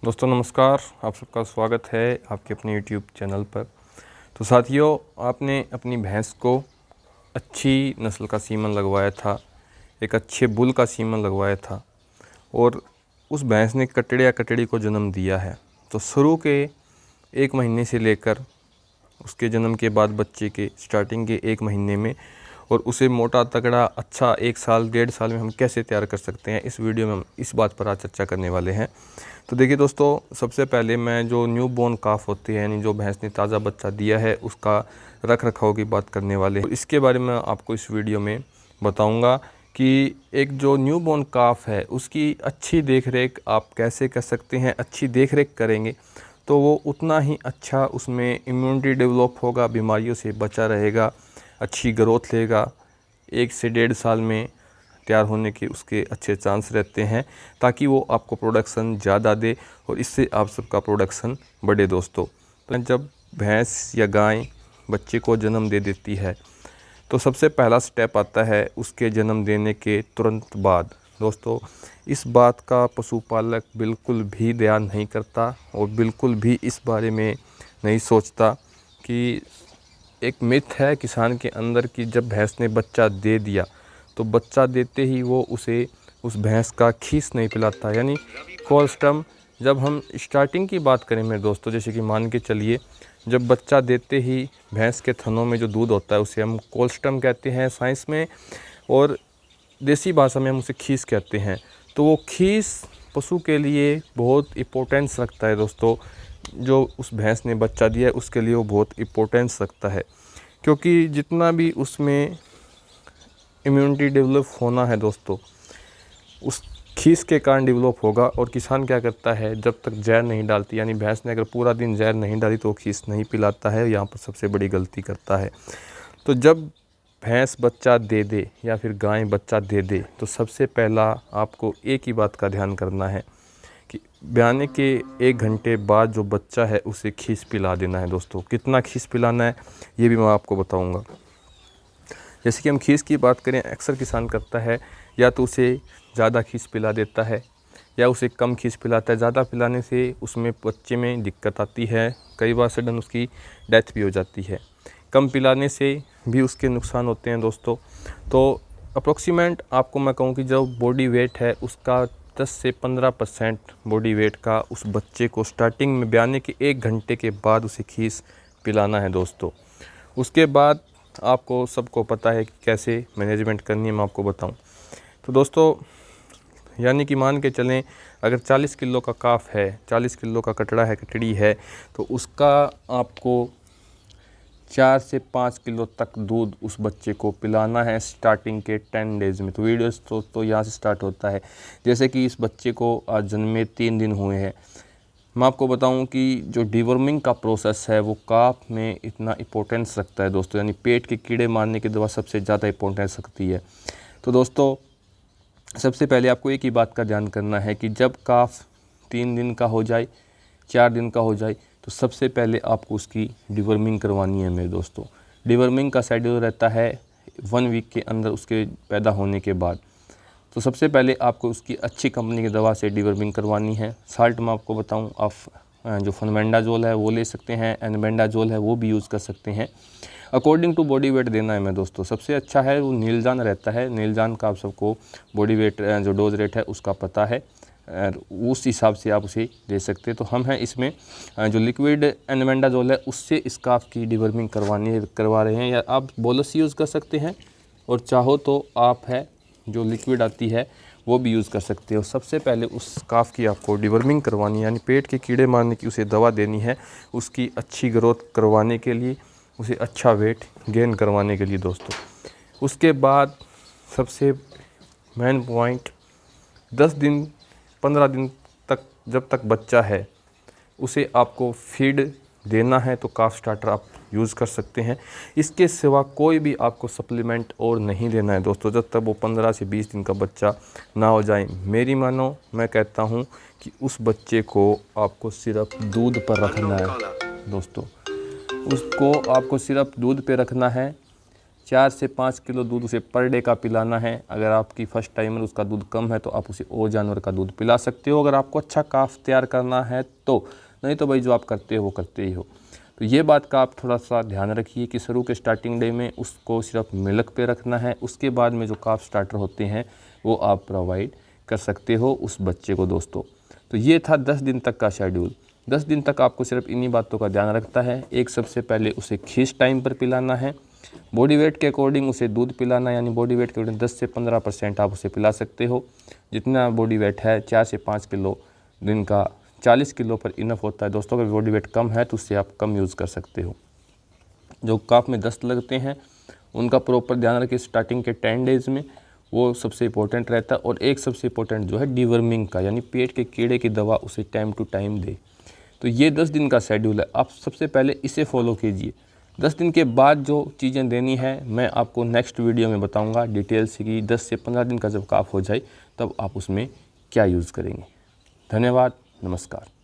दोस्तों नमस्कार, आप सबका स्वागत है आपके अपने यूट्यूब चैनल पर। तो साथियों, आपने अपनी भैंस को अच्छी नस्ल का सीमन लगवाया था, एक अच्छे बुल का सीमन लगवाया था और उस भैंस ने कटड़े या कटड़ी को जन्म दिया है। तो शुरू के 1 महीने से लेकर उसके जन्म के बाद बच्चे के स्टार्टिंग के 1 महीने में और उसे मोटा तगड़ा अच्छा 1 साल 1.5 साल में हम कैसे तैयार कर सकते हैं, इस वीडियो में हम इस बात पर आज चर्चा करने वाले हैं। तो देखिए दोस्तों, सबसे पहले मैं जो न्यू बॉर्न काफ होती है, यानी जो भैंस ने ताज़ा बच्चा दिया है, उसका रख रखाव की बात करने वाले हैं। तो इसके बारे में आपको इस वीडियो में बताऊंगा कि एक जो न्यू बॉर्न काफ है उसकी अच्छी देख रेख आप कैसे कर सकते हैं। अच्छी देख रेख करेंगे तो वो उतना ही अच्छा उसमें इम्यूनिटी डेवलप होगा, बीमारियों से बचा रहेगा, अच्छी ग्रोथ लेगा। 1 से 1.5 साल में तैयार होने के उसके अच्छे चांस रहते हैं, ताकि वो आपको प्रोडक्शन ज़्यादा दे और इससे आप सबका प्रोडक्शन बढ़े। दोस्तों, तो जब भैंस या गाय बच्चे को जन्म दे देती है तो सबसे पहला स्टेप आता है उसके जन्म देने के तुरंत बाद। दोस्तों, इस बात का पशुपालक बिल्कुल भी ध्यान नहीं करता और बिल्कुल भी इस बारे में नहीं सोचता कि एक मिथ है किसान के अंदर कि जब भैंस ने बच्चा दे दिया तो बच्चा देते ही वो उसे उस भैंस का खीस नहीं पिलाता, यानी कोल्स्टम। जब हम स्टार्टिंग की बात करें मेरे दोस्तों, जैसे कि मान के चलिए, जब बच्चा देते ही भैंस के थनों में जो दूध होता है उसे हम कोल्स्टम कहते हैं साइंस में, और देसी भाषा में हम उसे खीस कहते हैं। तो वो खीस पशु के लिए बहुत इम्पोर्टेंस रखता है दोस्तों। जो उस भैंस ने बच्चा दिया है उसके लिए वो बहुत इम्पोर्टेंस रखता है, क्योंकि जितना भी उसमें इम्यूनिटी डेवलप होना है दोस्तों, उस खीस के कारण डेवलप होगा। और किसान क्या करता है, जब तक जहर नहीं डालती, यानी भैंस ने अगर पूरा दिन जहर नहीं डाली तो वो खीस नहीं पिलाता है, यहाँ पर सबसे बड़ी गलती करता है। तो जब भैंस बच्चा दे दे या फिर गाय बच्चा दे दे तो सबसे पहला आपको एक ही बात का ध्यान करना है कि ब्याने के 1 घंटे बाद जो बच्चा है उसे खीस पिला देना है। दोस्तों, कितना खीस पिलाना है ये भी मैं आपको बताऊंगा। जैसे कि हम खीस की बात करें, अक्सर किसान करता है या तो उसे ज़्यादा खीस पिला देता है या उसे कम खीस पिलाता है। ज़्यादा पिलाने से उसमें बच्चे में दिक्कत आती है, कई बार सडन उसकी डेथ भी हो जाती है। कम पिलाने से भी उसके नुकसान होते हैं दोस्तों। तो अप्रोक्सीमेट आपको मैं कहूँ कि जो बॉडी वेट है उसका 10 से 15% बॉडी वेट का उस बच्चे को स्टार्टिंग में ब्याने के 1 घंटे के बाद उसे खीस पिलाना है दोस्तों। उसके बाद आपको सबको पता है कि कैसे मैनेजमेंट करनी है, मैं आपको बताऊं। तो दोस्तों, यानी कि मान के चलें, अगर 40 किलो का काफ है, 40 किलो का कटड़ा है, कटड़ी है, तो उसका आपको 4 से 5 किलो तक दूध उस बच्चे को पिलाना है स्टार्टिंग के 10 डेज़ में। तो वीडियोस तो यहाँ से स्टार्ट होता है। जैसे कि इस बच्चे को आज जन्मे 3 दिन हुए हैं, मैं आपको बताऊं कि जो डिवर्मिंग का प्रोसेस है वो काफ में इतना इम्पोर्टेंस रखता है दोस्तों, यानी पेट के कीड़े मारने की दवा सबसे ज़्यादा इम्पोर्टेंस रखती है। तो दोस्तों, सबसे पहले आपको एक ही बात का ध्यान करना है कि जब काफ 3 दिन का हो जाए, 4 दिन का हो जाए, तो सबसे पहले आपको उसकी डिवर्मिंग करवानी है मेरे दोस्तों। डिवर्मिंग का शेड्यूल रहता है 1 वीक के अंदर उसके पैदा होने के बाद। तो सबसे पहले आपको उसकी अच्छी कंपनी की दवा से डिवर्मिंग करवानी है। साल्ट मैं आपको बताऊं, आप जो फनबेंडाजोल है वो ले सकते हैं, एनबेंडाजोल है वो भी यूज़ कर सकते हैं। अकॉर्डिंग टू बॉडी वेट देना है मेरे दोस्तों। सबसे अच्छा है वो नीलजान रहता है। नीलजान का आप सबको बॉडी वेट जो डोज रेट है उसका पता है, उस हिसाब से आप उसे दे सकते हैं। तो हम हैं इसमें जो लिक्विड एनबेंडाजोल है उससे इस काफ की डिवर्मिंग करवा रहे हैं, या आप बोलस यूज़ कर सकते हैं, और चाहो तो आप है जो लिक्विड आती है वो भी यूज़ कर सकते हो। सबसे पहले उस काफ की आपको डिवर्मिंग करवानी है, यानी पेट के कीड़े मारने की उसे दवा देनी है, उसकी अच्छी ग्रोथ करवाने के लिए, उसे अच्छा वेट गेन करवाने के लिए दोस्तों। उसके बाद सबसे मेन पॉइंट, 10 दिन 15 दिन तक जब तक बच्चा है उसे आपको फीड देना है, तो काफ स्टार्टर आप यूज़ कर सकते हैं। इसके सिवा कोई भी आपको सप्लीमेंट और नहीं देना है दोस्तों, जब तक वो 15 से 20 दिन का बच्चा ना हो जाए। मेरी मानो, मैं कहता हूँ कि उस बच्चे को आपको सिर्फ दूध पर रखना है दोस्तों। उसको आपको सिर्फ दूध पे रखना है। 4 से 5 किलो दूध उसे पर डे का पिलाना है। अगर आपकी फ़र्स्ट टाइमर उसका दूध कम है तो आप उसे और जानवर का दूध पिला सकते हो, अगर आपको अच्छा काफ तैयार करना है तो। नहीं तो भाई जो आप करते हो वो करते ही हो। तो ये बात का आप थोड़ा सा ध्यान रखिए कि शुरू के स्टार्टिंग डे में उसको सिर्फ मिल्क पे रखना है। उसके बाद में जो काफ स्टार्टर होते हैं वो आप प्रोवाइड कर सकते हो उस बच्चे को दोस्तों। तो ये था 10 दिन तक का शेड्यूल। 10 दिन तक आपको सिर्फ इन्हीं बातों का ध्यान रखता है। एक, सबसे पहले उसे खींच टाइम पर पिलाना है। बॉडी वेट के अकॉर्डिंग उसे दूध पिलाना है, यानी बॉडी वेट के अकॉर्डिंग 10 से 15% आप उसे पिला सकते हो। जितना बॉडी वेट है 4 से 5 किलो दिन का 40 किलो पर इनफ होता है दोस्तों। अगर बॉडी वेट कम है तो उससे आप कम यूज़ कर सकते हो। जो काफ में दस्त लगते हैं उनका प्रॉपर ध्यान रखिए स्टार्टिंग के 10 डेज़ में, वो सबसे इंपॉर्टेंट रहता है। और एक सबसे इंपॉर्टेंट जो है डिवर्मिंग का, यानी पेट के कीड़े की दवा उसे टाइम टू टाइम दे। तो ये 10 दिन का शेड्यूल है, आप सबसे पहले इसे फॉलो कीजिए। 10 दिन के बाद जो चीज़ें देनी है मैं आपको नेक्स्ट वीडियो में बताऊंगा डिटेल से कि 10 से 15 दिन का जब काफ हो जाए तब आप उसमें क्या यूज़ करेंगे। धन्यवाद, नमस्कार।